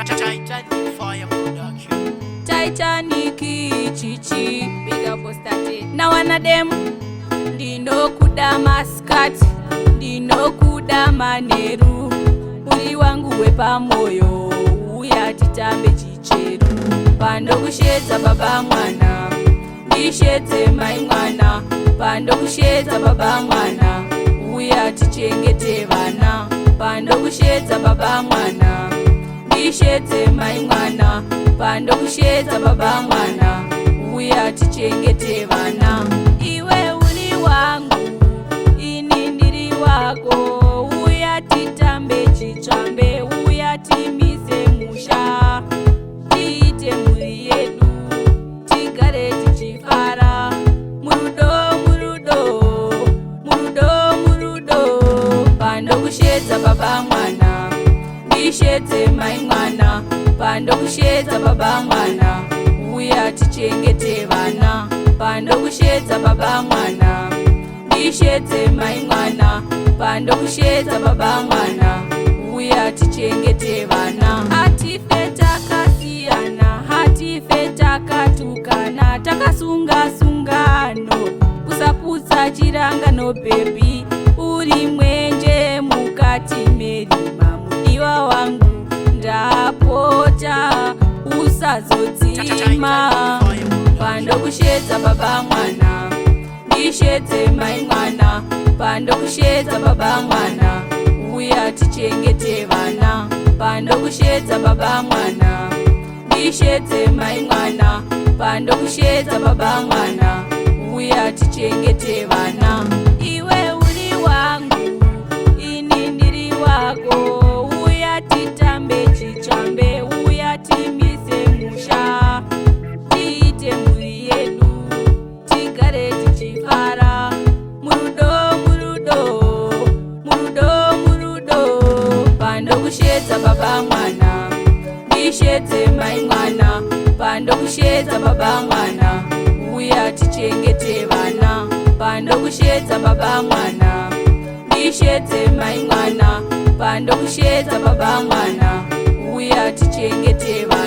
Titanic Fire Production. Titanic chichi big up postate na wanadem ndino kuda maskati ndino kuda maneru uli wangu wepa moyo uya titambe chicheru pando kushedza baba mwana ndishedze mai mwana pando kushedza baba mwana uya tichengete vana pando kushedza baba mwana ndishedze mai mwana pando kushedza baba mwana uya tichengete vana iwe uli wangu ini ndiri wako uya titambe chitsvambe uya timise musha tiite mhuri yedu tigare tichifara murudo murudo murudo murudo pando kushedza baba mwana ndishedze mai mwana pando kushedza baba mwana uya tichengete vana pando kushedza baba mwana ndishedze mai mwana pando kushedza baba mwana uya tichengete vana hatife takasiyana hatife takatukana takasunga sungano kusaputsa chirangano bebi uri mwenje mukati merima mudiwa wangu ndapota usazodzima pando kushedza baba mwana ndishedze mai mwana pando kushedza baba mwana uya tichengete vana pando kushedza baba mwana ndishedze mai mwana pando kushedza baba mwana uya tichengete vana iwe uli wangu ini ndiri wako uya titambe chitsvambe uya timise musha tiite mhuri yedu tigare tichifara murudo murudo murudo murudo pando kushedza baba mwana ndishedze mai mwana pando kushedza baba mwana uya tichengete vana pando kushedza baba mwana ndishedze mai mwana pando kushedza baba mwana uya tichengete vana